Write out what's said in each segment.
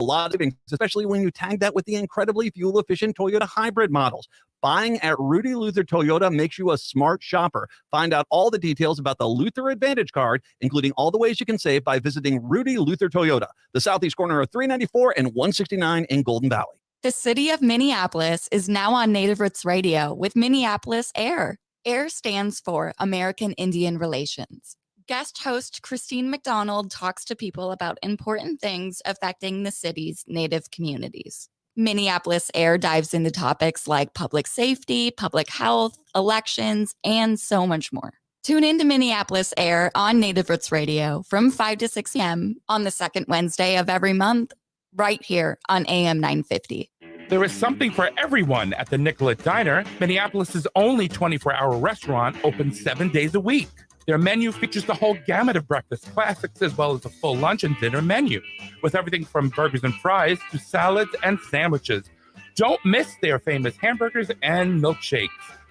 A lot of savings, especially when you tag that with the incredibly fuel-efficient Toyota hybrid models. Buying at Rudy Luther Toyota makes you a smart shopper. Find out all the details about the Luther Advantage card, including all the ways you can save by visiting Rudy Luther Toyota, the southeast corner of 394 and 169 in Golden Valley. The city of Minneapolis is now on Native Roots Radio with Minneapolis AIR. AIR stands for American Indian Relations. Guest host Christine McDonald talks to people about important things affecting the city's Native communities. Minneapolis AIR dives into topics like public safety, public health, elections, and so much more. Tune in to Minneapolis AIR on Native Roots Radio from 5 to 6 p.m. on the second Wednesday of every month, right here on AM 950. There is something for everyone at the Nicollet Diner, Minneapolis' only 24-hour restaurant, open 7 days a week. Their menu features the whole gamut of breakfast classics as well as a full lunch and dinner menu, with everything from burgers and fries to salads and sandwiches. Don't miss their famous hamburgers and milkshakes.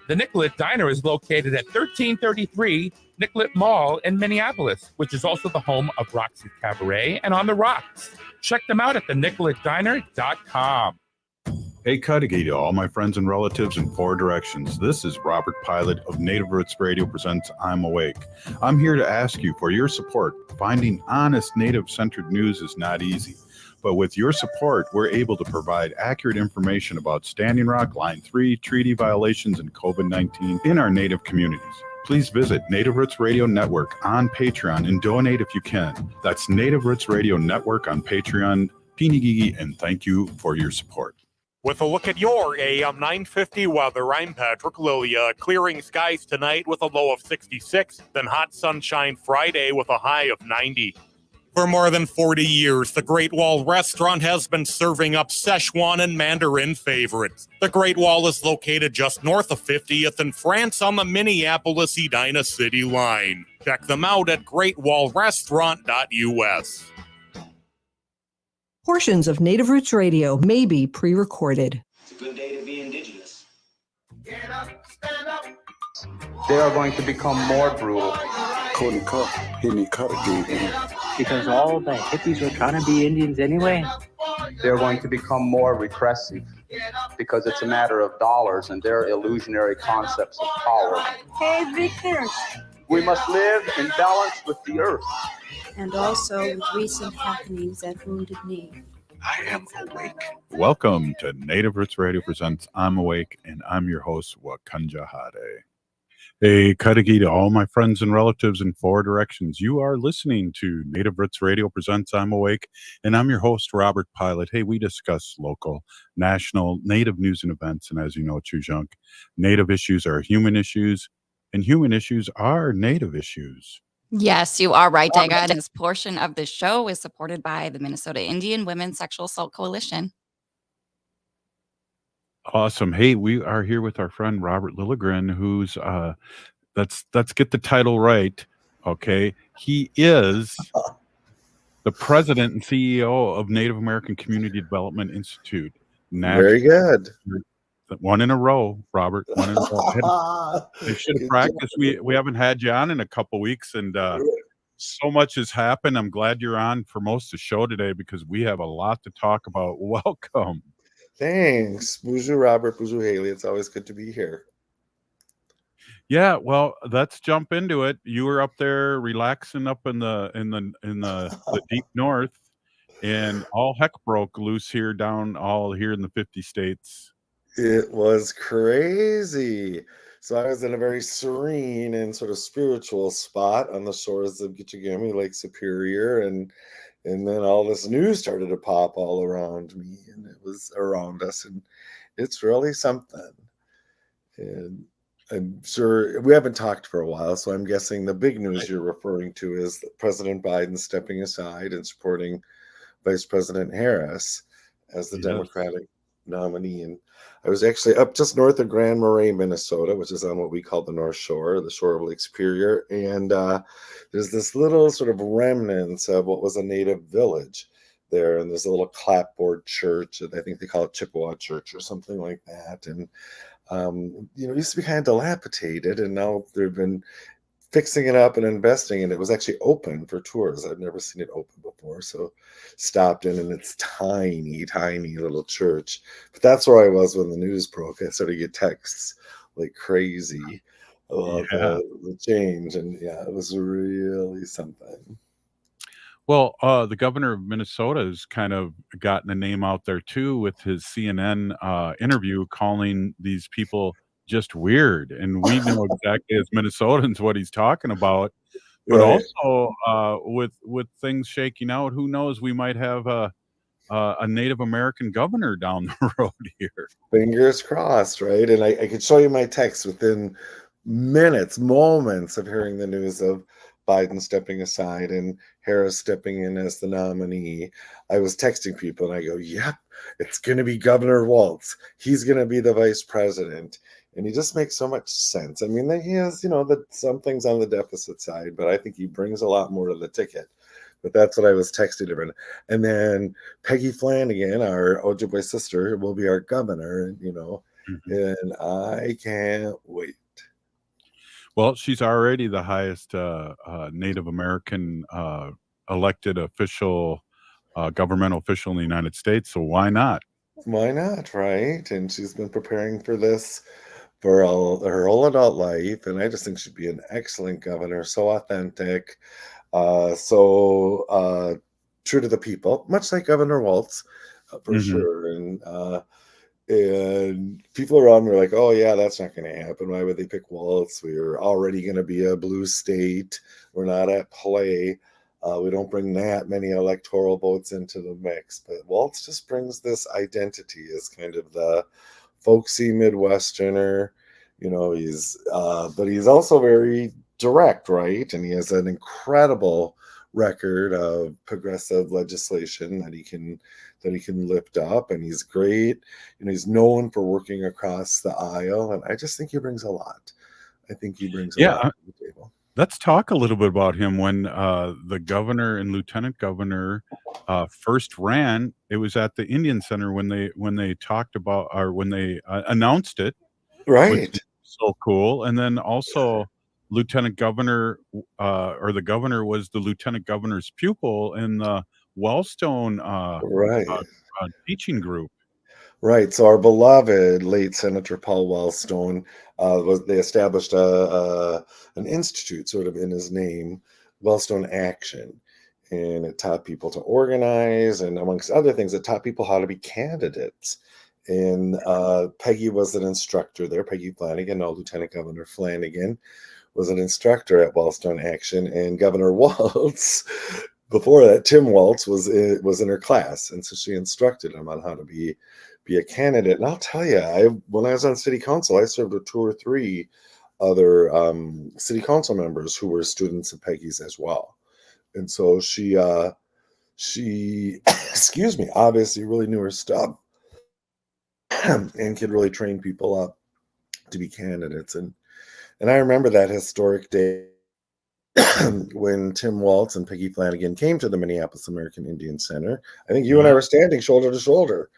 The Nicollet Diner is located at 1333 Nicollet Mall in Minneapolis, which is also the home of Roxy's Cabaret and On the Rocks. Check them out at thenicoletdiner.com. Hey, Cudahy to all my friends and relatives in 4 directions. This is Robert Pilot of Native Roots Radio presents I'm Awake. I'm here to ask you for your support. Finding honest Native-centered news is not easy, but with your support, we're able to provide accurate information about Standing Rock, Line 3, treaty violations, and COVID-19 in our Native communities. Please visit Native Roots Radio Network on Patreon and donate if you can. That's Native Roots Radio Network on Patreon. Pinigigi, and thank you for your support. With a look at your AM 950 weather, I'm Patrick Lilia. Clearing skies tonight with a low of 66, then hot sunshine Friday with a high of 90. For more than 40 years, the Great Wall Restaurant has been serving up Szechuan and Mandarin favorites. The Great Wall is located just north of 50th in France on the Minneapolis-Edina City line. Check them out at greatwallrestaurant.us. Portions of Native Roots Radio may be pre-recorded. It's a good day to be indigenous. Get up, stand up. They are going to become more brutal. Couldn't cut, any cut again. Because all the hippies were trying to be Indians anyway. They're going to become more repressive because it's a matter of dollars and their illusionary concepts of power. Hey, Victor. We must live in balance with the earth. And also with recent happenings at Wounded Knee. I am awake. Welcome to Native Roots Radio presents I'm Awake, and I'm your host, Wakanja Hade. Hey, Cudahy to all my friends and relatives in 4 directions. You are listening to Native Roots Radio presents I'm Awake, and I'm your host, Robert Pilot. Hey, we discuss local, national, Native news and events, and as you know, Chujunk, Native issues are human issues, and human issues are Native issues. Yes, you are right, Dega. This portion of the show is supported by the Minnesota Indian Women's Sexual Assault Coalition. Awesome. Hey, we are here with our friend Robert Lilligren, who's let's get the title right. Okay. He is the president and CEO of Native American Community Development Institute. Very good. One in a row, Robert. One in a row. They should have practiced. We haven't had you on in a couple weeks, and so much has happened. I'm glad you're on for most of the show today because we have a lot to talk about. Welcome. Thanks, Buju Robert, Buju Haley. It's always good to be here. Yeah, well, let's jump into it. You were up there relaxing up in the deep north, and all heck broke loose here all here in the 50 states. It was crazy. So I was in a very serene and sort of spiritual spot on the shores of Gitchagami, Lake Superior, and then all this news started to pop all around me, and it was around us, and it's really something. And I'm sure we haven't talked for a while, so I'm guessing the big news you're referring to is President Biden stepping aside and supporting Vice President Harris as the Democratic nominee. And I was actually up just north of Grand Marais, Minnesota, which is on what we call the North Shore, the shore of Lake Superior. And there's this little sort of remnants of what was a native village there. And there's a little clapboard church, and I think they call it Chippewa Church or something like that. And, it used to be kind of dilapidated. And now there have been fixing it up and investing in it. It was actually open for tours. I've never seen it open before. So stopped in, and it's tiny, tiny little church. But that's where I was when the news broke. I started to get texts like crazy about Yeah. the change. And yeah, it was really something. Well, the governor of Minnesota has kind of gotten a name out there too with his CNN interview, calling these people just weird, and we know exactly as Minnesotans what he's talking about. But Right. also, with things shaking out, who knows? We might have a Native American governor down the road here. Fingers crossed, right? And I could show you my text within minutes, moments of hearing the news of Biden stepping aside and Harris stepping in as the nominee. I was texting people and I go, yep, it's going to be Governor Walz. He's going to be the vice president. And he just makes so much sense. I mean, he has, some things on the deficit side, but I think he brings a lot more to the ticket. But that's what I was texting him. And then Peggy Flanagan, our Ojibwe sister, will be our governor, and I can't wait. Well, she's already the highest Native American elected official, governmental official in the United States. So why not? Why not, right? And she's been preparing for this for her whole adult life. And I just think she'd be an excellent governor, so authentic, so true to the people, much like Governor Walz, for sure. And people around me are like, oh, yeah, that's not going to happen. Why would they pick Walz? We're already going to be a blue state. We're not at play. We don't bring that many electoral votes into the mix. But Walz just brings this identity as kind of the folksy Midwesterner. But he's also very direct, right? And he has an incredible record of progressive legislation that he can lift up, and he's great. He's known for working across the aisle, and I just think he brings a lot. I think he brings a lot to the table. Let's talk a little bit about him. When the governor and lieutenant governor first ran, it was at the Indian Center when they talked about, or when they announced it, which Right. is so cool. And then also, lieutenant governor or the governor was the lieutenant governor's pupil in the Wellstone Right. teaching group. Right. So our beloved late Senator Paul Wellstone they established an institute sort of in his name, Wellstone Action, and it taught people to organize, and amongst other things, it taught people how to be candidates. And Peggy was an instructor there. Peggy Flanagan, now Lieutenant Governor Flanagan, was an instructor at Wellstone Action, and Governor Walz. Before that, Tim Walz was in her class, and so she instructed him on how to be a candidate. And I'll tell you, when I was on city council, I served with 2 or 3 other city council members who were students of Peggy's as well. And so she excuse me, obviously really knew her stuff and could really train people up to be candidates. And I remember that historic day when Tim Walz and Peggy Flanagan came to the Minneapolis American Indian Center. I think you and I were standing shoulder to shoulder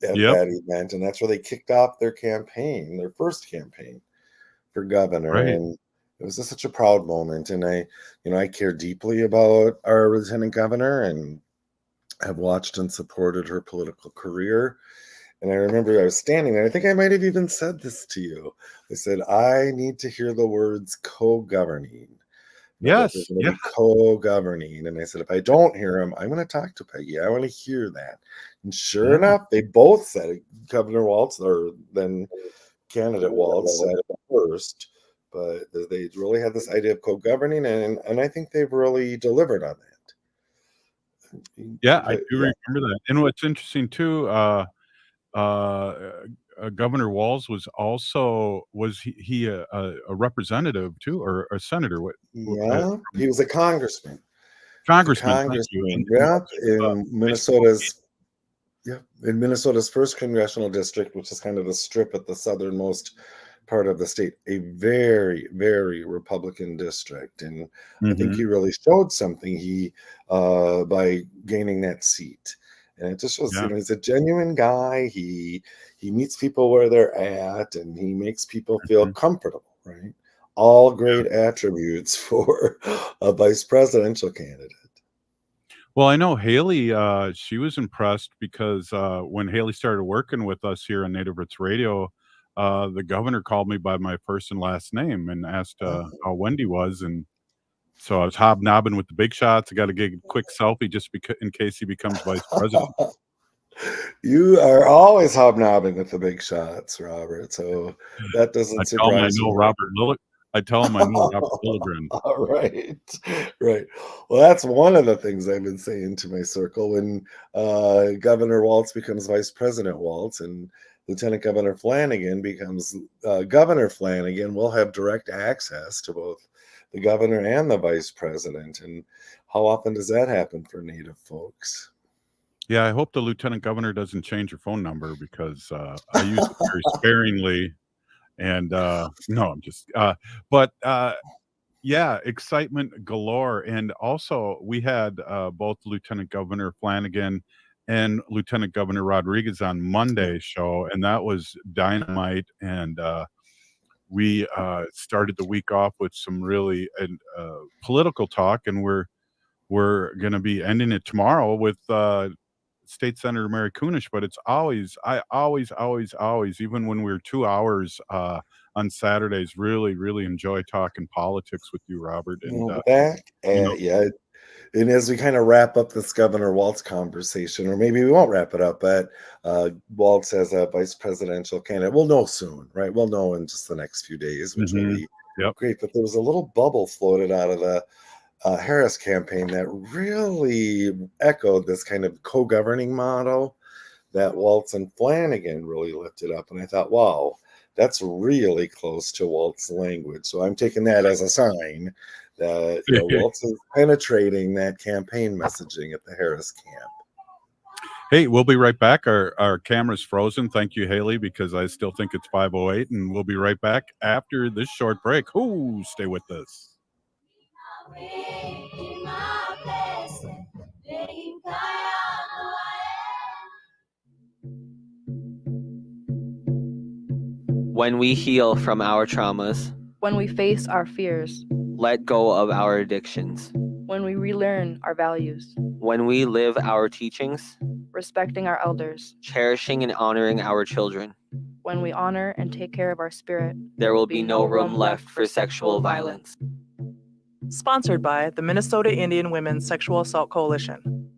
at that event, and that's where they kicked off their campaign, their first campaign for governor. Right. And it was just such a proud moment. And I care deeply about our lieutenant governor and have watched and supported her political career. And I remember I was standing there. I think I might have even said this to you. I said, I need to hear the words co-governing. Yes. Co-governing. And I said, if I don't hear him, I'm going to talk to Peggy. I want to hear that. And sure enough, they both said it. Governor Walz, or then candidate Walz, said it first. But they really had this idea of co-governing, and I think they've really delivered on that. Yeah, I do remember that. And what's interesting too, Governor Walz was also he a representative too, or a senator? Yeah, he was a congressman. Congressman. Thank you. In Minnesota's in Minnesota's first congressional district, which is kind of the strip at the southernmost part of the state, a very, very Republican district. And I think he really showed something by gaining that seat. And it just shows, he's a genuine guy. He meets people where they're at, and he makes people feel comfortable, right? All great attributes for a vice presidential candidate. Well, I know Haley, she was impressed because when Haley started working with us here on Native Roots Radio, the governor called me by my first and last name and asked how Wendy was. And so I was hobnobbing with the big shots. I got to get a quick selfie just in case he becomes vice president. You are always hobnobbing with the big shots, Robert. So that doesn't I tell him I surprise know me. Robert Lilligren. All right, right. Well, that's one of the things I've been saying to my circle when Governor Waltz becomes Vice President Waltz and Lieutenant Governor Flanagan becomes Governor Flanagan. We'll have direct access to both the governor and the vice president. And how often does that happen for Native folks? Yeah, I hope the lieutenant governor doesn't change your phone number because I use it very sparingly. And no, I'm just, yeah, excitement galore. And also, we had both Lieutenant Governor Flanagan and Lieutenant Governor Rodriguez on Monday's show, and that was dynamite. And we started the week off with some really political talk, and we're going to be ending it tomorrow with State Senator Mary Kunish. But I always, even when we're 2 hours on Saturdays, really enjoy talking politics with you, Robert. And Yeah. And as we kind of wrap up this Governor Waltz conversation, or maybe we won't wrap it up, but Waltz as a vice presidential candidate, we'll know soon, right? We'll know in just the next few days, which will be great. But there was a little bubble floated out of the Harris campaign that really echoed this kind of co-governing model that Waltz and Flanagan really lifted up. And I thought, wow, that's really close to Walt's language. So I'm taking that as a sign that Waltz is penetrating that campaign messaging at the Harris camp. Hey, we'll be right back. Our camera's frozen. Thank you, Haley, because I still think it's 5:08, and we'll be right back after this short break. Stay with us. When we heal from our traumas, when we face our fears, let go of our addictions, when we relearn our values, when we live our teachings, respecting our elders, cherishing and honoring our children, when we honor and take care of our spirit, there will be no room left for sexual violence. Sponsored by the Minnesota Indian Women's Sexual Assault Coalition.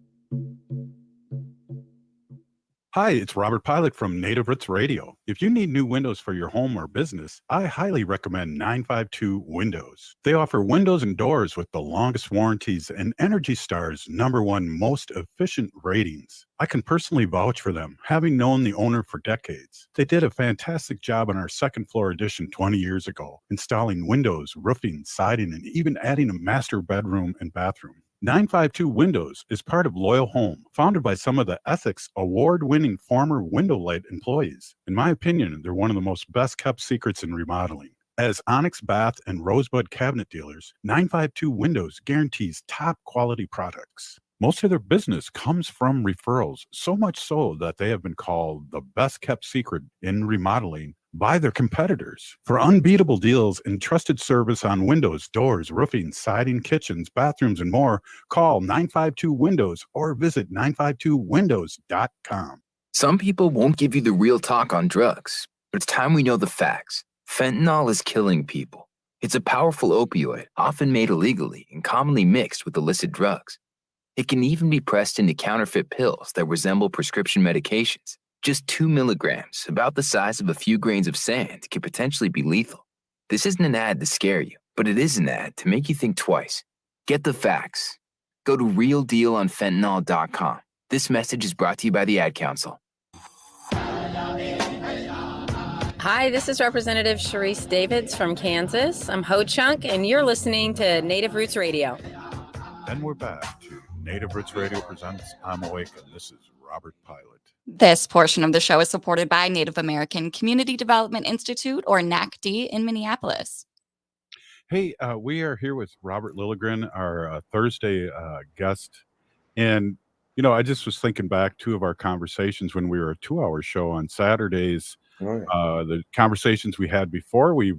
Hi, it's Robert Pilot from Native Roots Radio. If you need new windows for your home or business, I highly recommend 952 Windows. They offer windows and doors with the longest warranties and Energy Star's #1 most efficient ratings. I can personally vouch for them, having known the owner for decades. They did a fantastic job on our second floor addition 20 years ago, installing windows, roofing, siding, and even adding a master bedroom and bathroom. 952 Windows is part of Loyal Home, founded by some of the Ethics Award-winning former Window Light employees. In my opinion, they're one of the most best-kept secrets in remodeling. As Onyx Bath and Rosebud cabinet dealers, 952 Windows guarantees top-quality products. Most of their business comes from referrals, so much so that they have been called the best-kept secret in remodeling by their competitors. For unbeatable deals and trusted service on windows, doors, roofing, siding, kitchens, bathrooms, and more, call 952 Windows or visit 952windows.com. Some people won't give you the real talk on drugs, but it's time we know the facts. Fentanyl is killing people. It's a powerful opioid, often made illegally and commonly mixed with illicit drugs. It can even be pressed into counterfeit pills that resemble prescription medications. Just 2 milligrams, about the size of a few grains of sand, can potentially be lethal. This isn't an ad to scare you, but it is an ad to make you think twice. Get the facts. Go to realdealonfentanyl.com. This message is brought to you by the Ad Council. Hi, this is Representative Sharice Davids from Kansas. I'm Ho Chunk, and you're listening to Native Roots Radio. And we're back to Native Roots Radio presents I'm Awake, and this is Robert Pilot. This portion of the show is supported by Native American Community Development Institute, or NACD, in Minneapolis. Hey, we are here with Robert Lilligren, our Thursday guest. And, I just was thinking back 2 of our conversations when we were a 2-hour show on Saturdays. the conversations we had before we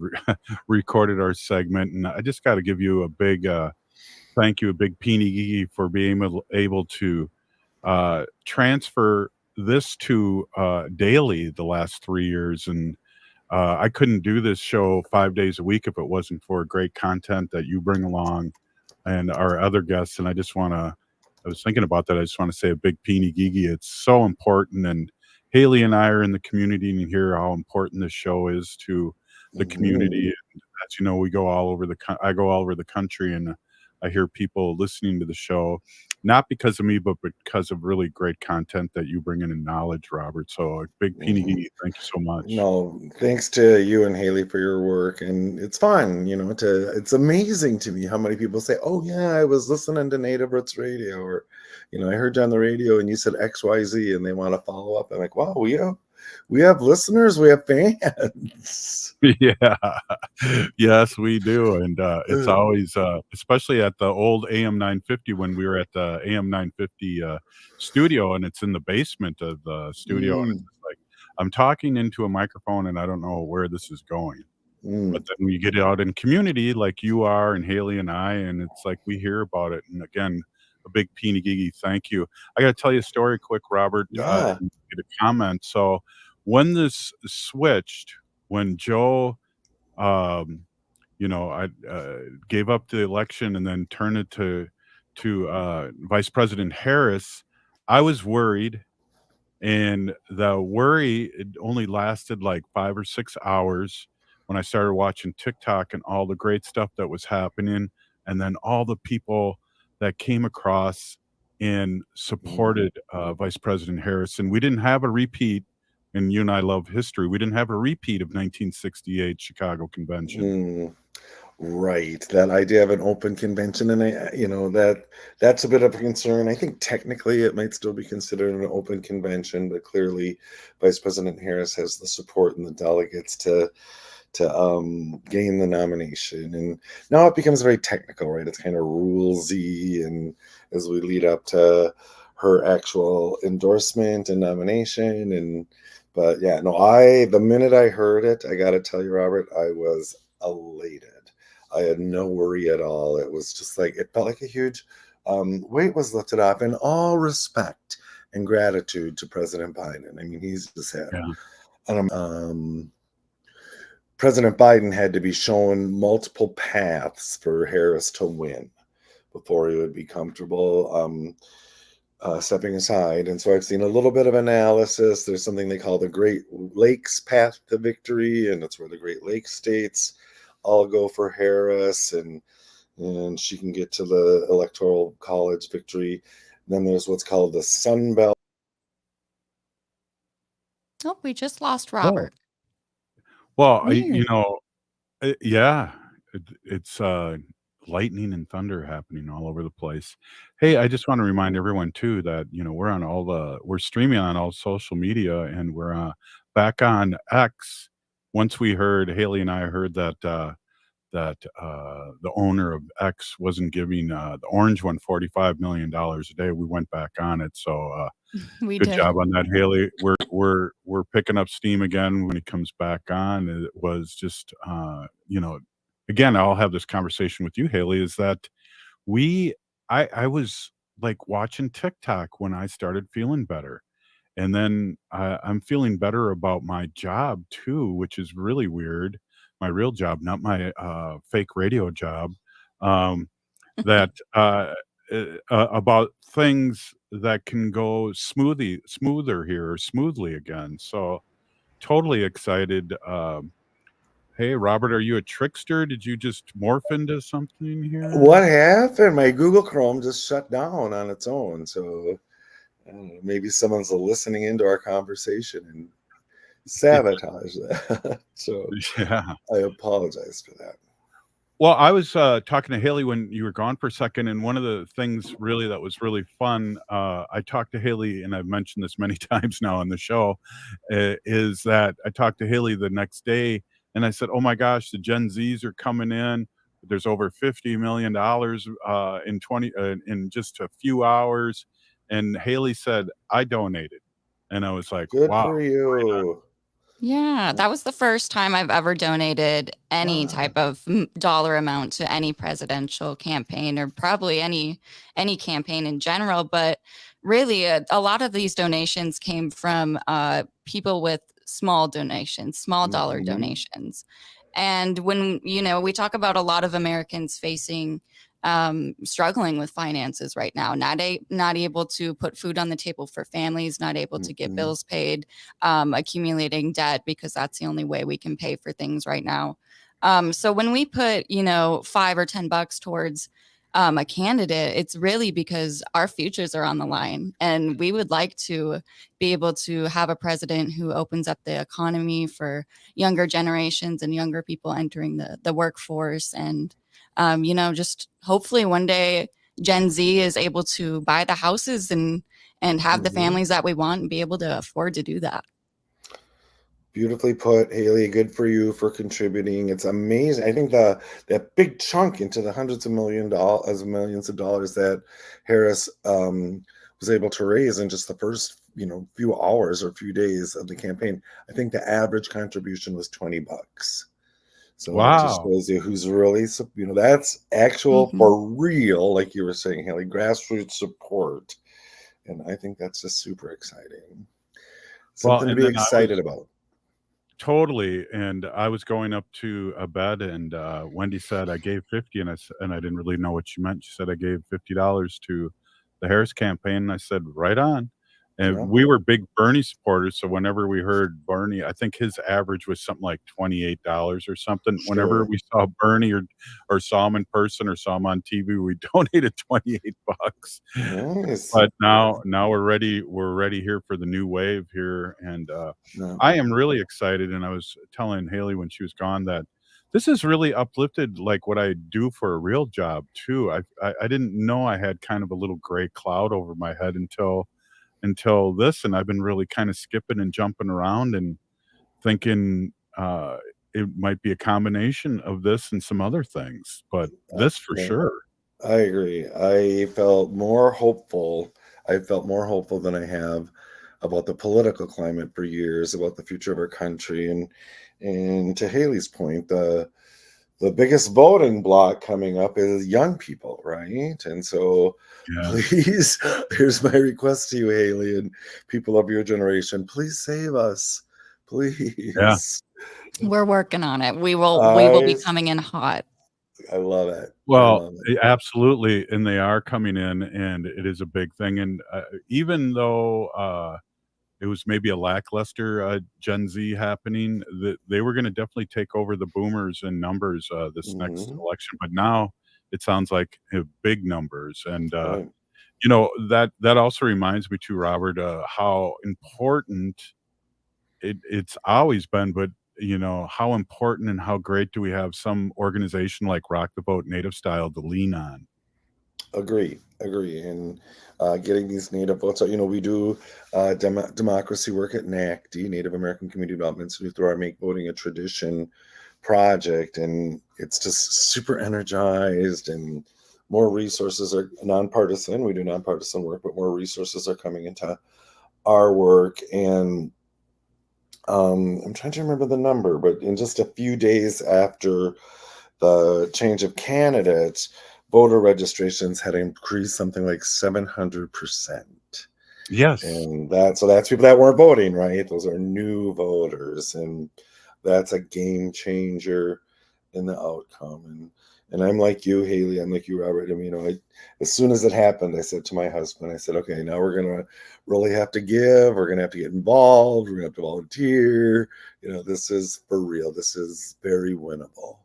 recorded our segment. And I just got to give you a big thank you, a big peeny for being able to transfer this to daily the last 3 years. And I couldn't do this show 5 days a week if it wasn't for great content that you bring along and our other guests. And I was thinking about that. I just want to say a big peeny gigi. It's so important. And Haley and I are in the community and hear how important this show is to the community. And as you know, we go all over I go all over the country, and I hear people listening to the show, not because of me, but because of really great content that you bring in and knowledge, Robert. So a big peeny gigi. Thank you so much. No, thanks to you and Haley for your work. And it's fun, it's amazing to me how many people say, oh yeah, I was listening to Native Roots Radio, or, I heard you on the radio and you said XYZ, and they want to follow up. I'm like, wow, we have listeners, we have fans. Yeah. Yes, we do. And it's always especially at the old AM 950, when we were at the AM 950 studio, and it's in the basement of the studio, and it's just like I'm talking into a microphone and I don't know where this is going. But then we get out in community like you are and Haley and I, and it's like we hear about it. And again, a big peeny gigi thank you. I got to tell you a story quick, Robert. Yeah. Get a comment. So when this switched, when Joe I gave up the election and then turned it to Vice President Harris, I was worried. And the worry, it only lasted like 5 or 6 hours when I started watching TikTok and all the great stuff that was happening, and then all the people that came across and supported Vice President Harris. And we didn't have a repeat, and you and I love history. We didn't have a repeat of 1968 Chicago Convention. Right. That idea of an open convention, and that's a bit of a concern. I think technically it might still be considered an open convention, but clearly Vice President Harris has the support and the delegates to gain the nomination. And now it becomes very technical, right? It's kind of rulesy, and as we lead up to her actual endorsement and nomination. But yeah, no, the minute I heard it, I got to tell you, Robert, I was elated. I had no worry at all. It was just like, it felt like a huge weight was lifted off, in all respect and gratitude to President Biden. I mean, he's just had, President Biden had to be shown multiple paths for Harris to win before he would be comfortable stepping aside. And so I've seen a little bit of analysis. There's something they call the Great Lakes path to victory, and it's where the Great Lakes states all go for Harris, and she can get to the Electoral College victory. Then there's what's called the Sun Belt. Oh, we just lost Robert. Well, yeah, it's lightning and thunder happening all over the place. Hey, I just want to remind everyone too that we're streaming on all social media, and we're back on X. Once Haley and I heard that the owner of X wasn't giving the orange one $45 million a day, we went back on it. So good job on that, Haley. We're picking up steam again when it comes back on. It was just again, I'll have this conversation with you, Haley, is that I was like watching TikTok when I started feeling better. And then I'm feeling better about my job too, which is really weird. My real job, not my fake radio job. That about things that can go smoother here, or smoothly again. So totally excited. Hey, Robert, are you a trickster? Did you just morph into something here? What happened? My Google Chrome just shut down on its own. So I don't know, maybe someone's listening into our conversation and sabotage that. So yeah, I apologize for that. Well, I was talking to Haley when you were gone for a second, and one of the things really that was really fun, I talked to Haley, and I've mentioned this many times now on the show, is that I talked to Haley the next day, and I said, "Oh my gosh, the Gen Zs are coming in. There's over $50 million in just a few hours." And Haley said, "I donated," and I was like, Good "Wow, for you." Yeah, that was the first time I've ever donated any type of dollar amount to any presidential campaign, or probably any campaign in general. But really, a lot of these donations came from people with small donations, small dollar donations. And when we talk about a lot of Americans facing struggling with finances right now, not able to put food on the table for families, not able to get bills paid, accumulating debt because that's the only way we can pay for things right now. So when we put, $5 or $10 towards a candidate, it's really because our futures are on the line, and we would like to be able to have a president who opens up the economy for younger generations and younger people entering the workforce. And just hopefully one day Gen Z is able to buy the houses and have the families that we want and be able to afford to do that. Beautifully put, Haley. Good for you for contributing. It's amazing. I think that big chunk into the hundreds of millions of dollars that Harris was able to raise in just the first few hours or few days of the campaign. I think the average contribution was $20. So that just Wow. shows you who's really, that's actual for real, like you were saying, Haley, grassroots support. And I think that's just super exciting. Something to and be then I was excited about. totally, and I was going up to a bed, and Wendy said I gave 50, and I didn't really know what she meant. She said I gave $50 to the Harris campaign, and I said right on. And Yeah. we were big Bernie supporters, so whenever we heard Bernie, I think his average was something like $28 or something. Whenever Sure. we saw Bernie or saw him in person or saw him on TV, we donated $28. Nice. But now we're ready. We're ready here for the new wave here, and Yeah. I am really excited. And I was telling Haley when she was gone that this has really uplifted like what I do for a real job too. I didn't know I had kind of a little gray cloud over my head until this, and I've been really kind of skipping and jumping around and thinking it might be a combination of this and some other things, but this for Yeah. sure. I agree. I felt more hopeful. I felt more hopeful than I have about the political climate for years, about the future of our country. And to Haley's point, the biggest voting block coming up is young people, right? And so Yeah. please, here's my request to you, Haley, and people of your generation, please save us. Please. We're working on it. We will be coming in hot. I love it. I Well, love it. absolutely, and they are coming in, and it is a big thing, and, even though, it was maybe a lackluster, Gen Z happening, that they were gonna definitely take over the boomers in numbers, this next election, but now it sounds like, big numbers, and, Right. that also reminds me too, Robert, how important it's always been, but, how important and how great do we have some organization like Rock the Boat Native Style to lean on? Agree, agree. And getting these native votes out, we do democracy work at NACD, Native American Community Development Institute, through our Make Voting a Tradition project. And it's just super energized, and more resources are nonpartisan. We do nonpartisan work, but more resources are coming into our work. And I'm trying to remember the number, but in just a few days after the change of candidates, voter registrations had increased something like 700%. Yes. And that's people that weren't voting, right? Those are new voters, and that's a game changer in the outcome. And I'm like you, Haley. I'm like you, Robert. I mean, as soon as it happened, I said to my husband, I said, okay, now we're gonna really have to give. We're gonna have to get involved. We're gonna have to volunteer. This is for real. This is very winnable.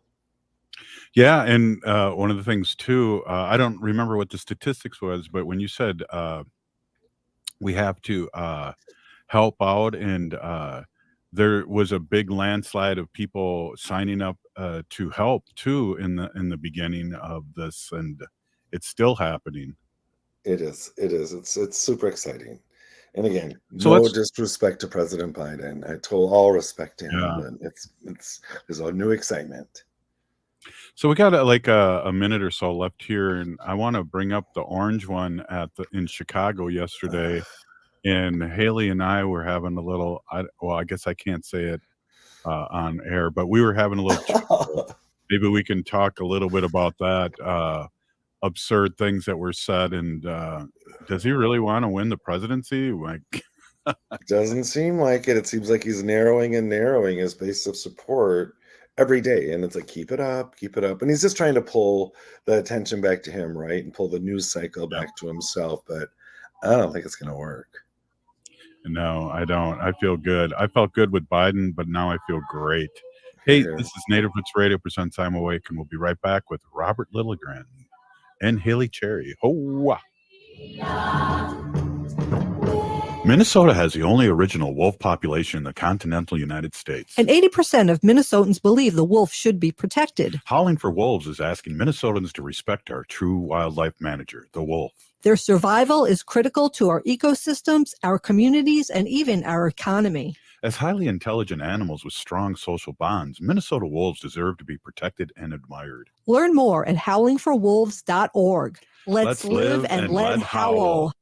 Yeah, and, one of the things too, I don't remember what the statistics was, but when you said, we have to, help out and, there was a big landslide of people signing up, to help too in the beginning of this, and it's still happening. It is. It is. It's super exciting. And again, So no let's disrespect to President Biden. I told all respect to him, Yeah. but there's a new excitement. So we got, like, a minute or so left here, and I wanna bring up the orange one in Chicago yesterday. And Haley and I were having a little, I guess I can't say it on air, but we were having a little chuckle. Maybe we can talk a little bit about that, absurd things that were said. And does he really want to win the presidency? Like, Doesn't seem like it. It seems like he's narrowing his base of support every day. And it's like, keep it up. And he's just trying to pull the attention back to him, right? And pull the news cycle back to himself. But I don't think it's going to work. No, I don't. I feel good. I felt good with Biden, but now I feel great. Hey, this is Native Roots Radio presents I'm Awake, and we'll be right back with Robert Lilligren and Haley Cherry. Ho! Minnesota has the only original wolf population in the continental United States. And 80% of Minnesotans believe the wolf should be protected. Howling for Wolves is asking Minnesotans to respect our true wildlife manager, the wolf. Their survival is critical to our ecosystems, our communities, and even our economy. As highly intelligent animals with strong social bonds, Minnesota wolves deserve to be protected and admired. Learn more at howlingforwolves.org. Let's live and let howl.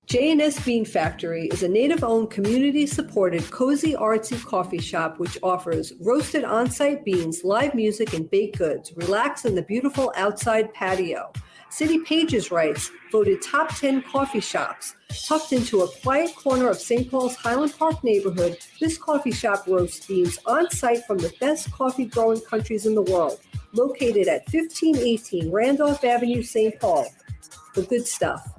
J&S Bean Factory is a native-owned, community-supported, cozy, artsy coffee shop which offers roasted on-site beans, live music, and baked goods. Relax in the beautiful outside patio. City Pages writes, voted top 10 coffee shops. Tucked into a quiet corner of St. Paul's Highland Park neighborhood, this coffee shop roasts beans on-site from the best coffee-growing countries in the world. Located at 1518 Randolph Avenue, St. Paul. The good stuff.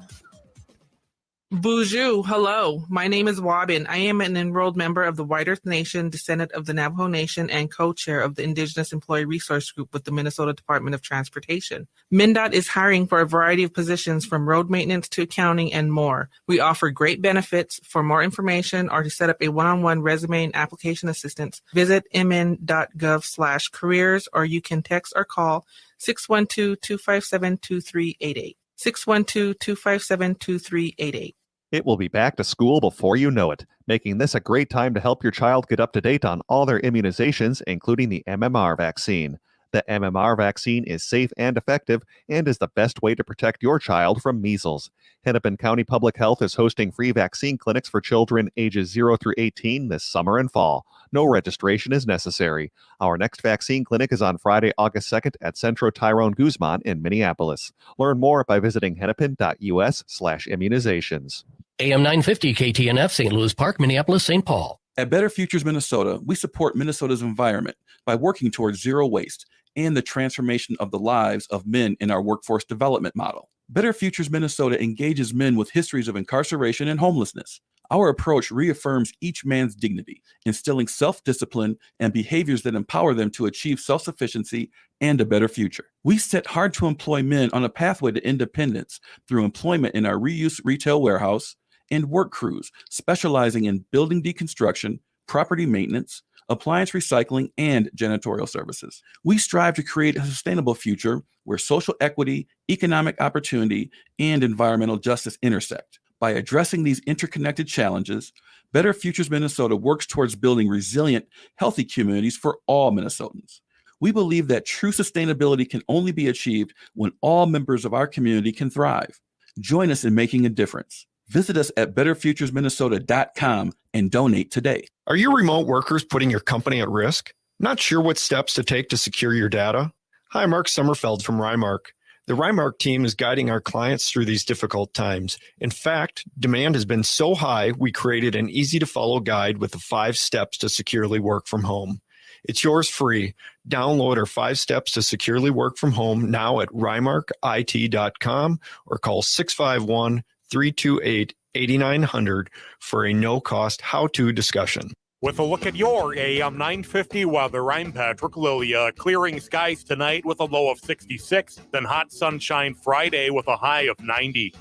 Bonjour, hello. My name is Wabin. I am an enrolled member of the White Earth Nation, descendant of the Navajo Nation, and co-chair of the Indigenous Employee Resource Group with the Minnesota Department of Transportation. MnDOT is hiring for a variety of positions from road maintenance to accounting and more. We offer great benefits. For more information or to set up a one-on-one resume and application assistance, visit mn.gov/careers, or you can text or call 612-257-2388. 612-257-2388. It will be back to school before you know it, making this a great time to help your child get up to date on all their immunizations, including the MMR vaccine. The MMR vaccine is safe and effective and is the best way to protect your child from measles. Hennepin County Public Health is hosting free vaccine clinics for children ages 0 through 18 this summer and fall. No registration is necessary. Our next vaccine clinic is on Friday, August 2nd at Centro Tyrone Guzman in Minneapolis. Learn more by visiting hennepin.us/immunizations. AM 950 KTNF, St. Louis Park, Minneapolis, St. Paul. At Better Futures Minnesota, we support Minnesota's environment by working towards zero waste and the transformation of the lives of men in our workforce development model. Better Futures Minnesota engages men with histories of incarceration and homelessness. Our approach reaffirms each man's dignity, instilling self-discipline and behaviors that empower them to achieve self-sufficiency and a better future. We set hard-to-employ men on a pathway to independence through employment in our reuse retail warehouse and work crews, specializing in building deconstruction, property maintenance, appliance recycling, and janitorial services. We strive to create a sustainable future where social equity, economic opportunity, and environmental justice intersect. By addressing these interconnected challenges, Better Futures Minnesota works towards building resilient, healthy communities for all Minnesotans. We believe that true sustainability can only be achieved when all members of our community can thrive. Join us in making a difference. Visit us at betterfuturesminnesota.com and donate today. Are your remote workers putting your company at risk? Not sure what steps to take to secure your data? Hi, Mark Sommerfeld from Rymark. The Rymark team is guiding our clients through these difficult times. In fact, demand has been so high, we created an easy-to-follow guide with the 5 steps to securely work from home. It's yours free. Download our 5 steps to securely work from home now at rymarkit.com or call 651-328-8900 for a no-cost how-to discussion. With a look at your AM 950 weather, I'm Patrick Lilia. Clearing skies tonight with a low of 66, then hot sunshine Friday with a high of 90.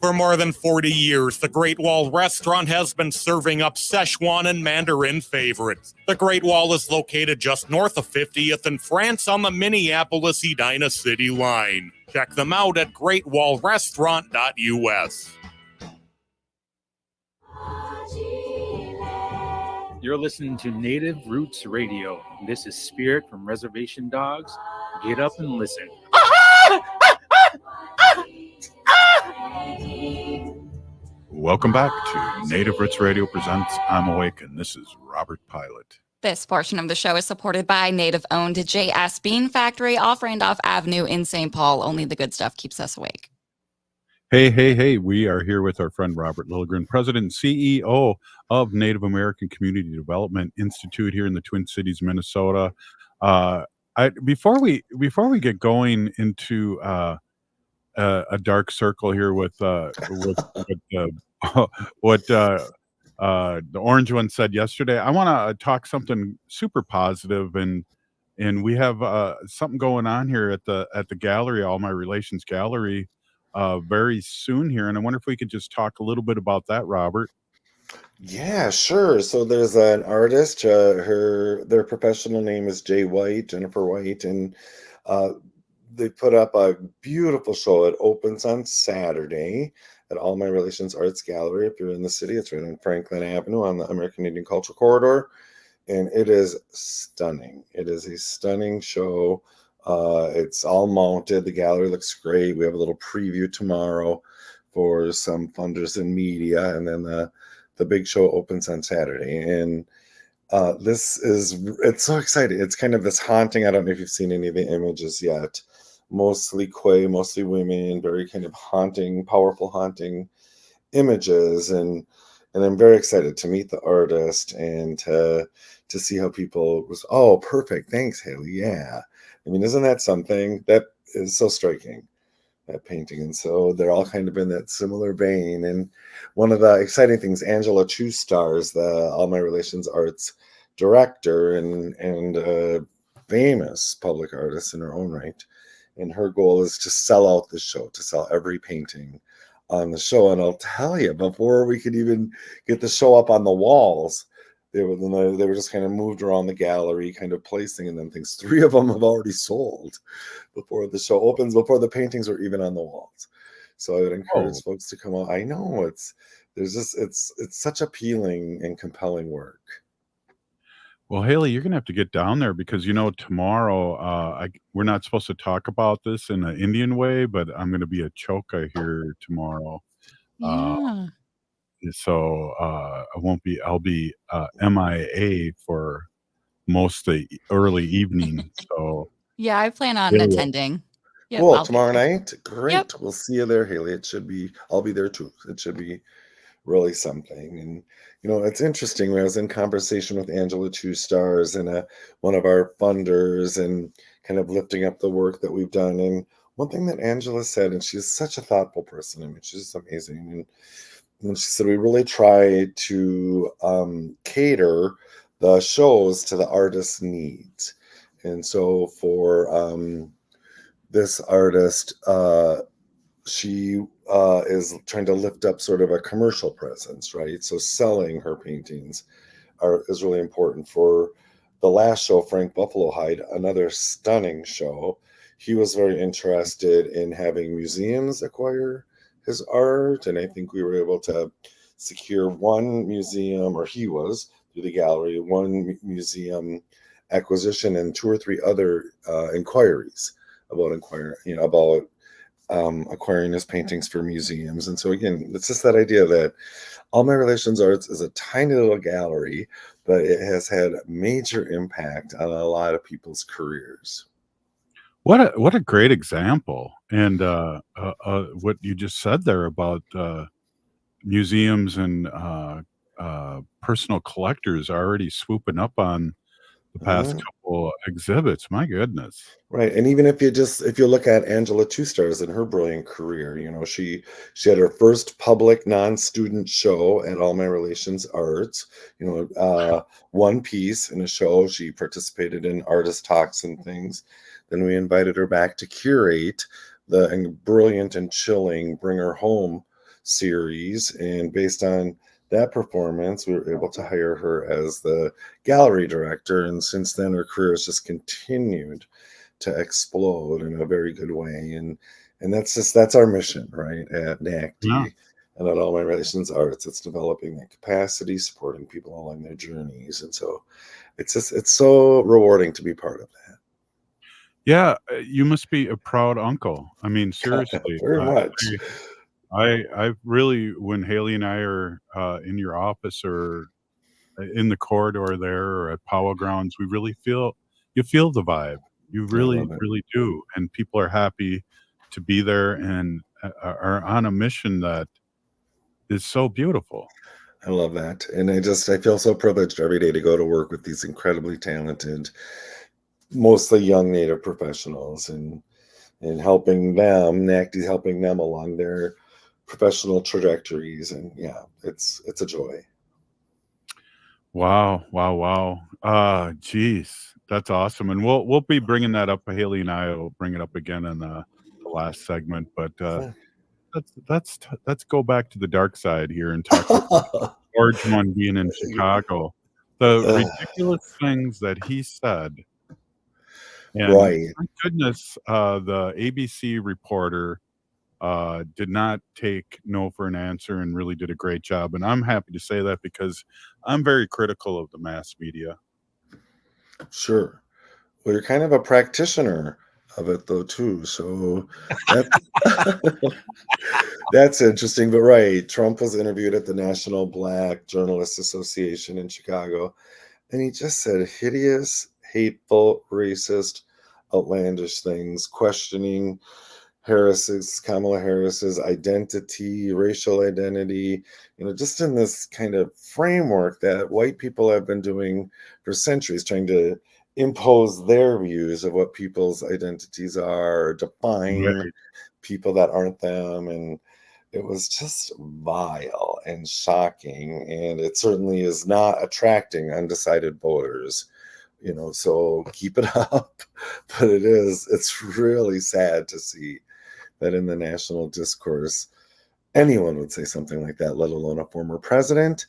For more than 40 years, the Great Wall Restaurant has been serving up Szechuan and Mandarin favorites. The Great Wall is located just north of 50th in France on the Minneapolis-Edina City line. Check them out at greatwallrestaurant.us. You're listening to Native Roots Radio. This is Spirit from Reservation Dogs. Get up and listen. Welcome back to Native Roots Radio presents I'm Awake, and this is Robert Pilot. This portion of the show is supported by Native-owned JS Bean Factory off Randolph Avenue in St. Paul. Only the good stuff keeps us awake. Hey, we are here with our friend Robert Lilligren, President and CEO of Native American Community Development Institute here in the Twin Cities, Minnesota. Before we get going into a dark circle here with what the orange one said yesterday, I want to talk something super positive, and we have something going on here at the gallery, All My Relations Gallery, very soon here, and I wonder if we could just talk a little bit about that, Robert. Yeah, sure. So there's an artist. Their professional name is Jennifer White, and uh, they put up a beautiful show. It opens on Saturday at All My Relations Arts Gallery. If you're in the city, it's right on Franklin Avenue on the American Indian Cultural Corridor, and it is stunning. It is a stunning show. It's all mounted. The gallery looks great. We have a little preview tomorrow for some funders and media, and then the big show opens on Saturday. And it's so exciting. It's kind of this haunting. I don't know if you've seen any of the images yet. Mostly Kwe, mostly women, very kind of haunting, powerful haunting images. And I'm very excited to meet the artist and to see how people was, oh, perfect. Thanks, Haley. Yeah. I mean, isn't that something? That is so striking, that painting. And so they're all kind of in that similar vein. And one of the exciting things, Angela Chu stars, the All My Relations Arts director and famous public artist in her own right. And her goal is to sell out the show, to sell every painting on the show. And I'll tell you, before we could even get the show up on the walls, they were just kind of moved around the gallery, kind of placing, and then things. 3 of them have already sold before the show opens, before the paintings were even on the walls. So I would encourage folks to come out. I know it's such appealing and compelling work. Well, Haley, you're gonna have to get down there because tomorrow we're not supposed to talk about this in an Indian way, but I'm gonna be at Choka here tomorrow. Yeah. So I won't be. I'll be MIA for most of the early evening. So Yeah, I plan on Yeah. attending. Yep, Cool. I'll be Tomorrow there. night. Great. Yep. We'll see you there, Haley. I'll be there too. It should be really something. And it's interesting. When I was in conversation with Angela Two Stars and one of our funders, and kind of lifting up the work that we've done. And one thing that Angela said, and she's such a thoughtful person. I mean, she's just amazing. And she said, we really try to cater the shows to the artist's needs. And so for this artist, she is trying to lift up sort of a commercial presence, right? So selling her paintings is really important. For the last show, Frank Buffalo Hide, another stunning show, he was very interested in having museums acquire his art, and I think we were able to secure one museum, or he was, through the gallery, one museum acquisition and 2 or 3 other inquiries about acquiring his paintings for museums. And so again, it's just that idea that All My Relations Arts is a tiny little gallery, but it has had major impact on a lot of people's careers. what a great example, and what you just said there about museums and personal collectors already swooping up on the past couple exhibits. My goodness. Right. And even if you look at Angela Two Stars and her brilliant career, she had her first public non-student show at All My Relations Arts, one piece in a show. She participated in artist talks and things. Then we invited her back to curate the brilliant and chilling Bring Her Home series. And based on that performance, we were able to hire her as the gallery director. And since then, her career has just continued to explode in a very good way. And that's our mission, right? At NACD Yeah. and at All My Relations Arts. It's developing that capacity, supporting people along their journeys. And so it's so rewarding to be part of that. Yeah, you must be a proud uncle. I mean, seriously. Very much. I really, when Haley and I are in your office or in the corridor there or at Powwow Grounds, we really feel you feel the vibe. You I really, love it. really do, and people are happy to be there and are on a mission that is so beautiful. I love that. And I feel so privileged every day to go to work with these incredibly talented, mostly young Native professionals and helping them, NACD's helping them along their professional trajectories. And yeah, it's a joy. Wow, wow, wow. Geez, that's awesome, and we'll be bringing that up. Haley and I will bring it up again in the last segment, but Yeah. let's go back to the dark side here and talk about Orange One being in Chicago. The ridiculous things that he said, and Right. thank goodness the ABC reporter did not take no for an answer and really did a great job. And I'm happy to say that because I'm very critical of the mass media. Sure. Well, you're kind of a practitioner of it though too. So that's that's interesting. But right, Trump was interviewed at the National Black Journalists Association in Chicago, and he just said hideous, hateful, racist, outlandish things, questioning Kamala Harris's identity, racial identity, just in this kind of framework that white people have been doing for centuries, trying to impose their views of what people's identities are, define Right. people that aren't them. And it was just vile and shocking. And it certainly is not attracting undecided voters. So keep it up. But it's really sad to see that in the national discourse, anyone would say something like that, let alone a former president.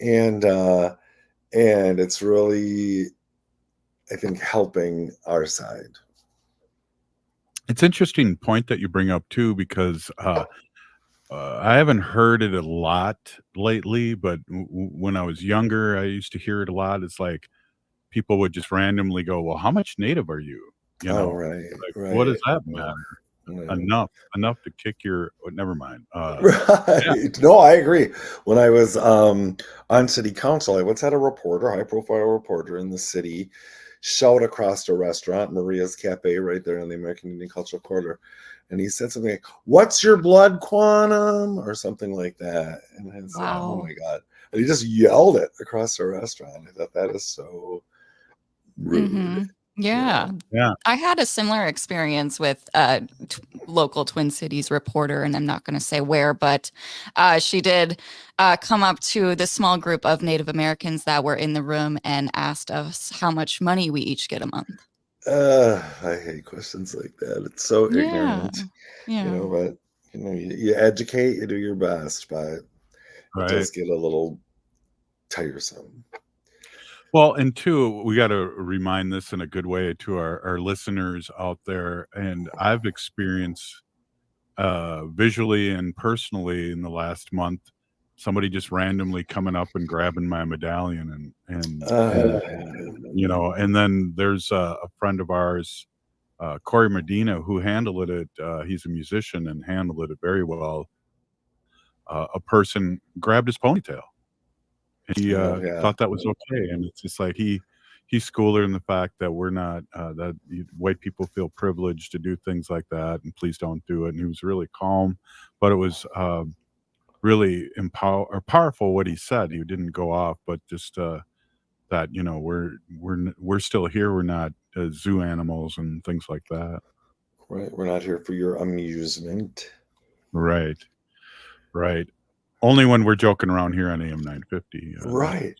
And it's really, I think, helping our side. It's interesting point that you bring up too, because I haven't heard it a lot lately, but when I was younger, I used to hear it a lot. It's like people would just randomly go, "Well, how much Native are you?" You Oh, know, right, like, what does right. that Right. matter? Right. Enough to kick your. Oh, never mind. Yeah, Right. No, I agree. When I was on city council, I once had a reporter, high profile reporter in the city, shout across a restaurant, Maria's Cafe, right there in the American Indian Cultural Corridor. And he said something like, "What's your blood quantum?" or something like that. And I said, "Oh Wow. my God." And he just yelled it across the restaurant. I thought that is so rude. Mhm. Yeah. yeah. I had a similar experience with local Twin Cities reporter, and I'm not going to say where, but she did come up to the small group of Native Americans that were in the room and asked us how much money we each get a month. I hate questions like that. It's so Yeah. ignorant, Yeah. but you educate, you do your best, but it Right. does get a little tiresome. Well, and two, we got to remind this in a good way to our listeners out there. And I've experienced visually and personally in the last month somebody just randomly coming up and grabbing my medallion and and then there's a friend of ours, Corey Medina, who handled it. He's a musician and handled it very well. A person grabbed his ponytail. He Oh yeah, thought that was okay, and it's just like he's schooler in the fact that we're not white people feel privileged to do things like that, and please don't do it. And he was really calm, but it was really powerful what he said. He didn't go off, but just that we're still here. We're not zoo animals and things like that. right. We're not here for your amusement. Right, right. Only when we're joking around here on AM 950. Right,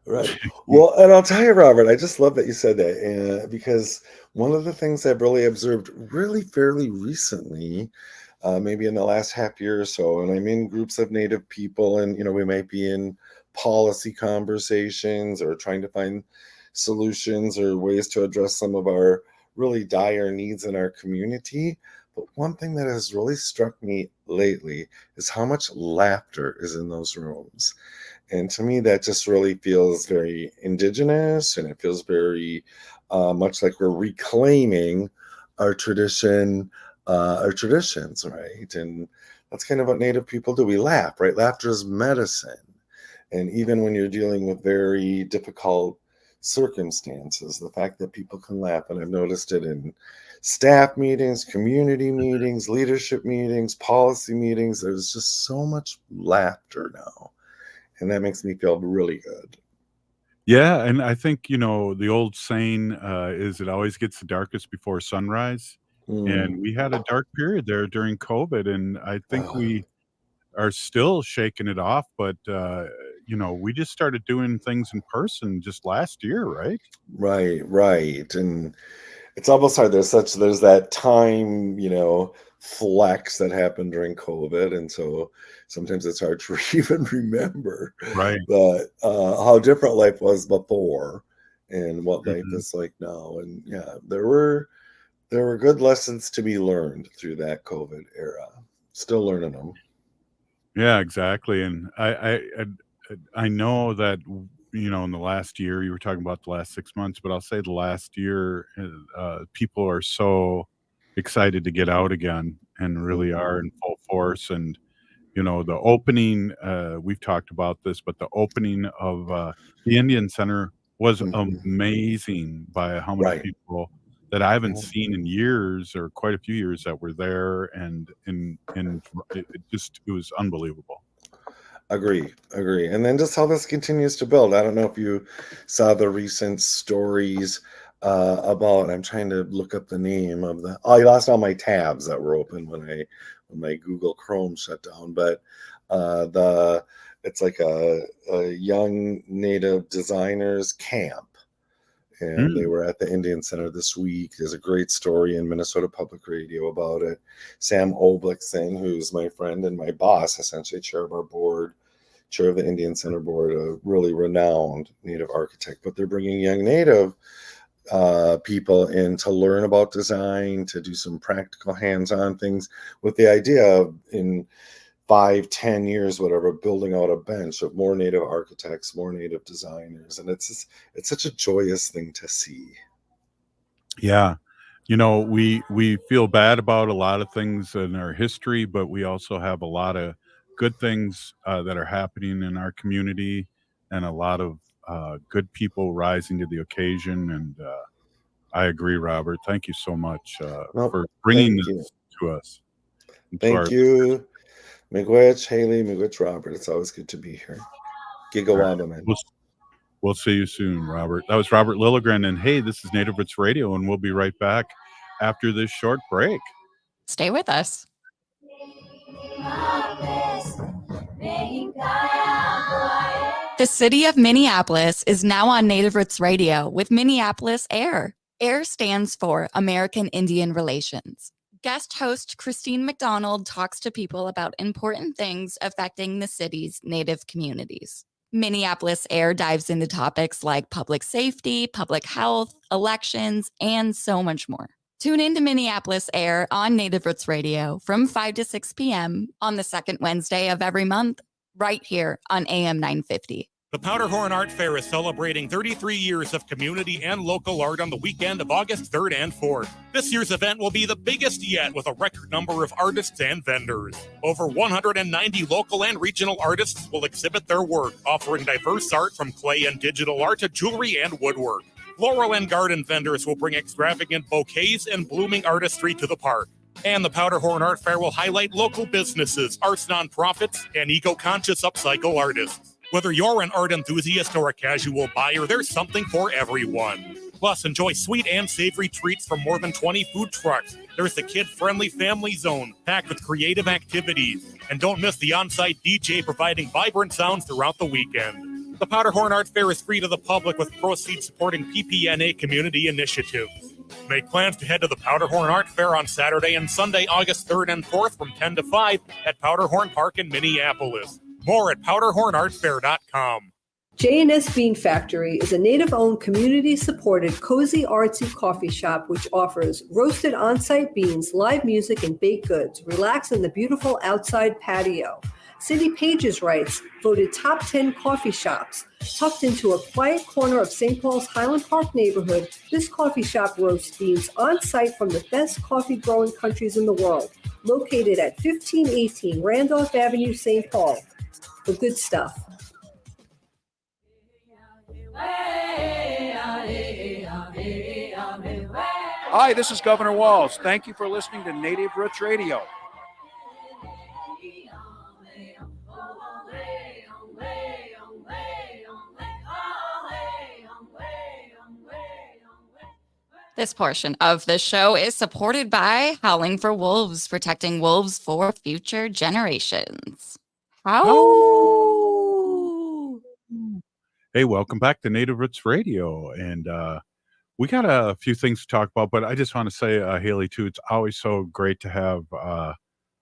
right. Well, and I'll tell you, Robert, I just love that you said that, because one of the things I've really observed really fairly recently, maybe in the last half year or so, and I'm in groups of Native people, and we might be in policy conversations or trying to find solutions or ways to address some of our really dire needs in our community. But one thing that has really struck me lately is how much laughter is in those rooms. And to me, that just really feels very indigenous, and it feels very much like we're reclaiming our traditions, right? And That's kind of what Native people do. We laugh, right? Laughter is medicine. And even when you're dealing with very difficult circumstances, the fact that people can laugh, and I've noticed it in staff meetings, community meetings, leadership meetings, policy meetings, there's just so much laughter now. And that makes me feel really good. Yeah, and I think, the old saying is it always gets the darkest before sunrise. And we had a dark period there during COVID, and I think we are still shaking it off, but we just started doing things in person just last year, right? Right. And it's almost hard. There's that time, flex that happened during COVID. And so sometimes it's hard to even remember Right. that how different life was before and what life Mhm. is like now. And yeah, there were good lessons to be learned through that COVID era. Still learning them. Yeah, exactly, and I know that, in the last year, you were talking about the last 6 months, but I'll say the last year, people are so excited to get out again and really are in full force, and, the opening, we've talked about this, but the opening of, the Indian Center was amazing by how many Right. people that I haven't seen in years or quite a few years that were there, and it was unbelievable. Agree. And then just how this continues to build. I don't know if you saw the recent stories about, I'm trying to look up the name of I lost all my tabs that were open when my Google Chrome shut down, but it's like a young Native designers camp. And they were at the Indian Center this week. There's a great story in Minnesota Public Radio about it. Sam Oblickson, who's my friend and my boss, essentially chair of our board, chair of the Indian Center board, a really renowned Native architect. But they're bringing young Native people in to learn about design, to do some practical hands-on things with the idea of in 5-10 years, whatever, building out a bench of more Native architects, more Native designers. And it's such a joyous thing to see. Yeah. We feel bad about a lot of things in our history, but we also have a lot of good things that are happening in our community, and a lot of good people rising to the occasion. And I agree, Robert. Thank you so much for bringing Thank you. this to us. and to Thank our you, Miigwech, Haley, Miigwech, Robert. It's always good to be here. Gigawaba, man. We'll see you soon, Robert. That was Robert Lilligren. And hey, this is Native Roots Radio, and we'll be right back after this short break. Stay with us. The city of Minneapolis is now on Native Roots Radio with Minneapolis AIR. AIR stands for American Indian Relations. Guest host Christine McDonald talks to people about important things affecting the city's Native communities. Minneapolis AIR dives into topics like public safety, public health, elections, and so much more. Tune in to Minneapolis AIR on Native Roots Radio from 5 to 6 p.m. on the second Wednesday of every month, right here on AM 950. The Powderhorn Art Fair is celebrating 33 years of community and local art on the weekend of August 3rd and 4th. This year's event will be the biggest yet with a record number of artists and vendors. Over 190 local and regional artists will exhibit their work, offering diverse art from clay and digital art to jewelry and woodwork. Floral and garden vendors will bring extravagant bouquets and blooming artistry to the park. And the Powderhorn Art Fair will highlight local businesses, arts nonprofits, and eco-conscious upcycle artists. Whether you're an art enthusiast or a casual buyer, there's something for everyone. Plus, enjoy sweet and savory treats from more than 20 food trucks. There's the kid-friendly family zone, packed with creative activities. And don't miss the on-site DJ providing vibrant sounds throughout the weekend. The Powderhorn Art Fair is free to the public with proceeds supporting PPNA community initiatives. Make plans to head to the Powderhorn Art Fair on Saturday and Sunday, August 3rd and 4th from 10 to 5 at Powderhorn Park in Minneapolis. More at powderhornartfair.com. J&S Bean Factory is a Native-owned, community-supported, cozy, artsy coffee shop which offers roasted on-site beans, live music, and baked goods. Relax in the beautiful outside patio. Cindy Pages writes, voted top 10 coffee shops. Tucked into a quiet corner of St. Paul's Highland Park neighborhood, this coffee shop roasts beans on-site from the best coffee-growing countries in the world. located at 1518 Randolph Avenue, St. Paul. The good stuff. Hi, this is Governor Walls. Thank you for listening to Native Roots Radio. This portion of the show is supported by Howling for Wolves, protecting wolves for future generations. How? Hey, welcome back to Native Roots Radio. And we got a few things to talk about, but I just want to say, Haley, too, it's always so great to have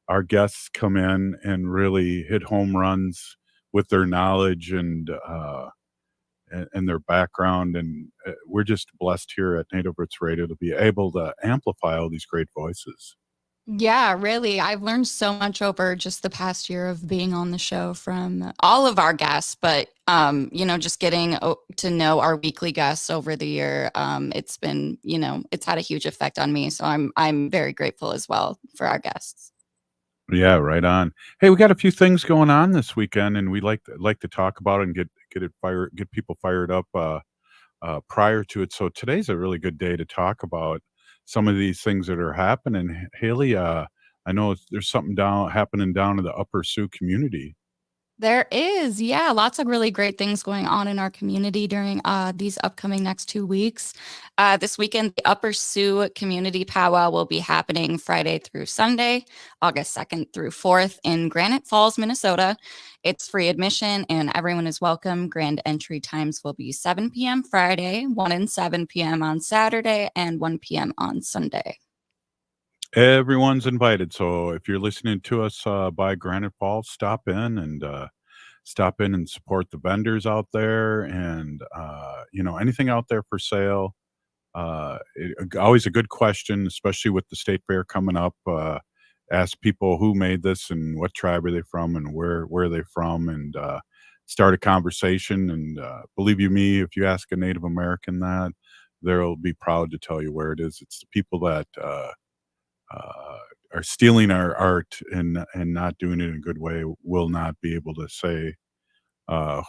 our guests come in and really hit home runs with their knowledge and their background. And we're just blessed here at Native Roots Radio to be able to amplify all these great voices. Yeah, really. I've learned so much over just the past year of being on the show from all of our guests, but just getting to know our weekly guests over the year. It's been, it's had a huge effect on me. So I'm very grateful as well for our guests. Yeah, right on. Hey, we got a few things going on this weekend, and we like to talk about it and get people fired up prior to it. So today's a really good day to talk about some of these things that are happening. Haley, I know there's something happening down in the Upper Sioux community. There is, yeah, lots of really great things going on in our community during these upcoming next 2 weeks. This weekend, the Upper Sioux Community Powwow will be happening Friday through Sunday, August 2nd through 4th in Granite Falls, Minnesota. It's free admission and everyone is welcome. Grand entry times will be 7 p.m. Friday, 1 and 7 p.m. on Saturday, and 1 p.m. on Sunday. Everyone's invited. So if you're listening to us by Granite Falls, stop in and support the vendors out there, and anything out there for sale. Always a good question, especially with the state fair coming up. Ask people who made this and what tribe are they from and where are they from, and start a conversation. And believe you me, if you ask a Native American that, they'll be proud to tell you where it is. It's the people that are stealing our art and not doing it in a good way will not be able to say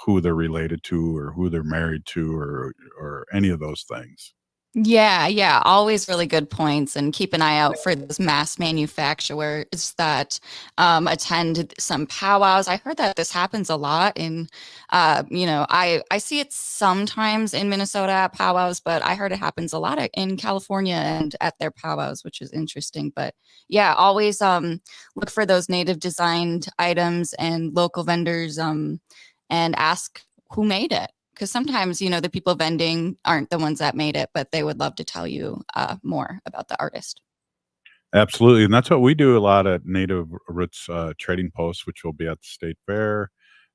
who they're related to or who they're married to or any of those things. Yeah, always really good points, and keep an eye out for those mass manufacturers that attend some powwows. I heard that this happens a lot in, I see it sometimes in Minnesota at powwows, but I heard it happens a lot in California and at their powwows, which is interesting. But yeah, always look for those native designed items and local vendors and ask who made it. Because sometimes, the people vending aren't the ones that made it, but they would love to tell you more about the artist. Absolutely. And that's what we do a lot at Native Roots Trading Post, which will be at the State Fair.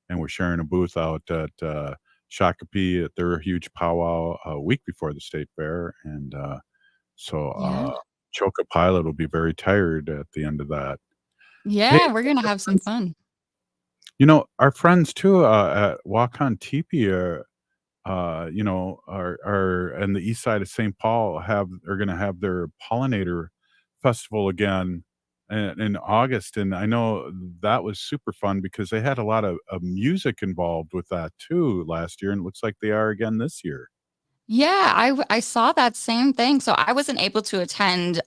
And we're sharing a booth out at Shakopee at their huge powwow a week before the State Fair. And Choka Pilot will be very tired at the end of that. Yeah, Hey, we're going to have some fun. Our friends too at Wakan Teepee are in the east side of St. Paul are going to have their pollinator festival again in August, and I know that was super fun because they had a lot of music involved with that too last year, and it looks like they are again this year. Yeah, I saw that same thing. So I wasn't able to attend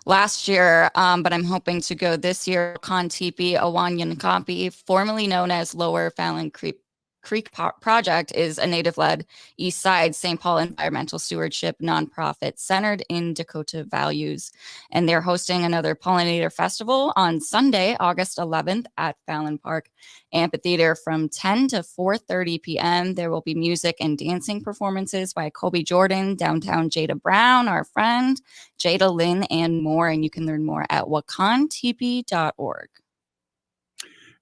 last year, but I'm hoping to go this year. Kontipi Awanyankampi, formerly known as Lower Fallon Creek Project, is a Native-led East Side St. Paul environmental stewardship nonprofit centered in Dakota values. And they're hosting another pollinator festival on Sunday, August 11th at Fallon Park Amphitheater from 10 to 4:30 p.m. There will be music and dancing performances by Kobe Jordan, Downtown Jada Brown, our friend, Jada Lynn, and more. And you can learn more at wakantipi.org.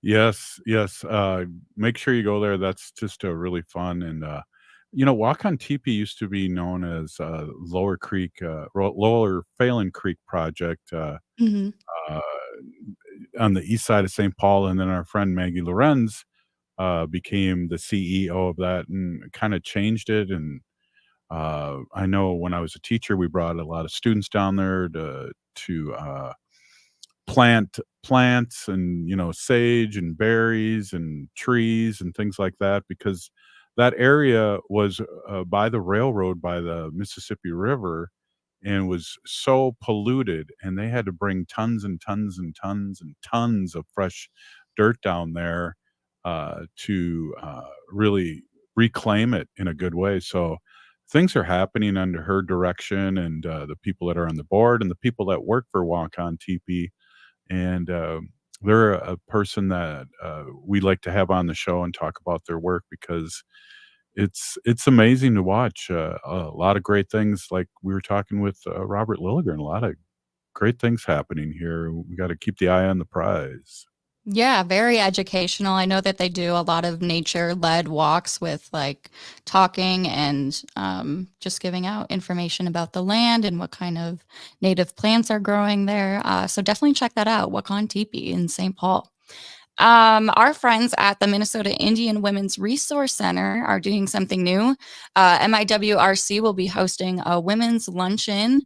Yes. Make sure you go there. That's just a really fun. And Wakan Teepee used to be known as Lower Phelan Creek Project Mhm. on the east side of St. Paul, and then our friend Maggie Lorenz became the CEO of that and kind of changed it. And I know when I was a teacher, we brought a lot of students down there to plants and sage and berries and trees and things like that, because that area was by the railroad, by the Mississippi River, and was so polluted, and they had to bring tons and tons and tons and tons of fresh dirt down there to really reclaim it in a good way. So things are happening under her direction, and the people that are on the board and the people that work for Walk On TP. And they're a person that we like to have on the show and talk about their work, because it's amazing to watch. A lot of great things, like we were talking with Robert Lilligren, a lot of great things happening here. We got to keep the eye on the prize. Yeah, very educational. I know that they do a lot of nature-led walks with like talking and just giving out information about the land and what kind of native plants are growing there. So definitely check that out, Wakan Teepee in St. Paul. Our friends at the Minnesota Indian Women's Resource Center are doing something new. MIWRC will be hosting a women's luncheon.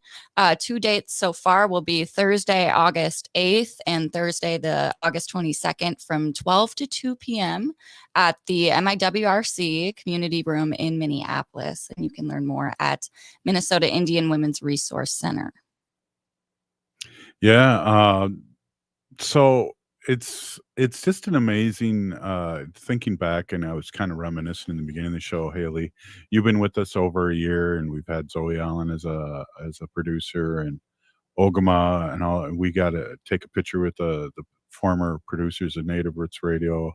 2 dates so far will be Thursday, August 8th and Thursday, the August 22nd from 12 to 2 p.m. at the MIWRC Community Room in Minneapolis. And you can learn more at Minnesota Indian Women's Resource Center. Yeah. So it's just an amazing thinking back, and I was kind of reminiscing in the beginning of the show. Haley, you've been with us over a year, and we've had Zoe Allen as a producer, and Ogama and all. And we got to take a picture with the former producers of Native Roots Radio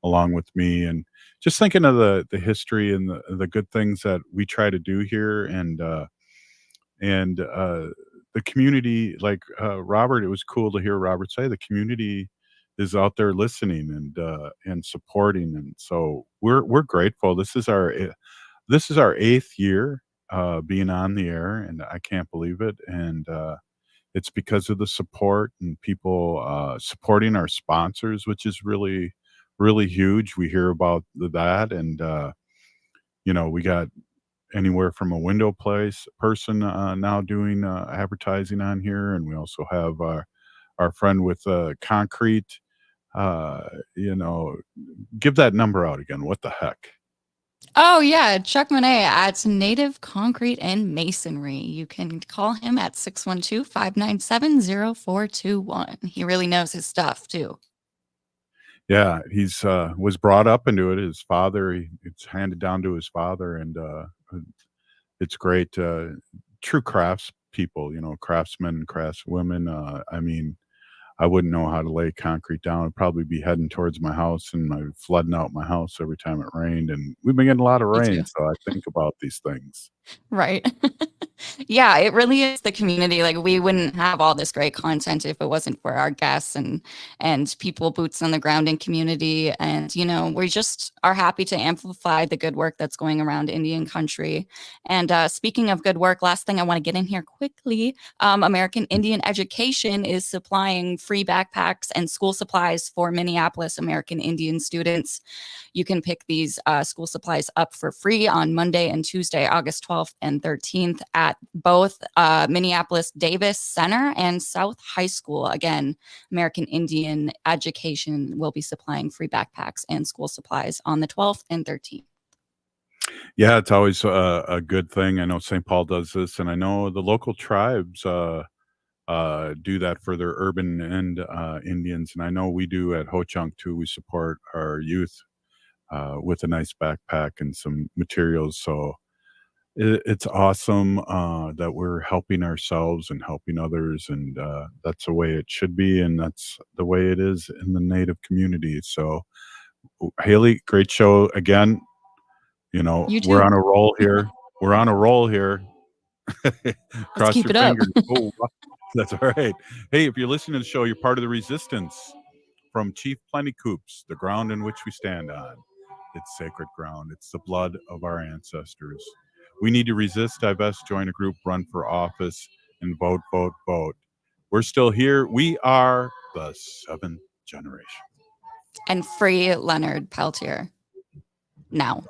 along with me, and just thinking of the history and the good things that we try to do here, and the community, like Robert. It was cool to hear Robert say the community is out there listening and supporting, and so we're grateful. This is our 8th year being on the air, and I can't believe it. And it's because of the support and people supporting our sponsors, which is really, really huge. We hear about that, and we got anywhere from a window person now doing advertising on here, and we also have our friend with concrete. Give that number out again. What the heck? Oh, yeah. Chuck Monet at Native Concrete and Masonry. You can call him at 612-597-0421. He really knows his stuff, too. Yeah, he's was brought up into it. His father, it's handed down to his father, and it's great. True crafts people, craftsmen and craftswomen. I mean, I wouldn't know how to lay concrete down. I'd probably be heading towards my house, and I'd flooding out my house every time it rained. And we've been getting a lot of rain, so I think about these things. Right. Yeah, it really is the community. Like, we wouldn't have all this great content if it wasn't for our guests and people boots on the ground in community. And, we just are happy to amplify the good work that's going around Indian country. And speaking of good work, last thing I want to get in here quickly, American Indian Education is supplying free backpacks and school supplies for Minneapolis American Indian students. You can pick these school supplies up for free on Monday and Tuesday, August 12th and 13th at both Minneapolis Davis Center and South High School. Again, American Indian Education will be supplying free backpacks and school supplies on the 12th and 13th. Yeah, it's always a good thing. I know St. Paul does this, and I know the local tribes do that for their urban and Indians. And I know we do at Ho-Chunk too. We support our youth with a nice backpack and some materials. So it's awesome that we're helping ourselves and helping others, and that's the way it should be, and that's the way it is in the Native community. So, Haley, great show again. We're on a roll here. We're on a roll here. Cross keep your it up. fingers. Oh, that's all right. Hey, if you're listening to the show, you're part of the resistance. From Chief Plenty Coops, the ground in which we stand on. It's sacred ground. It's the blood of our ancestors. We need to resist, divest, join a group, run for office, and vote, vote, vote. We're still here. We are the 7th generation. And free Leonard Peltier. Now.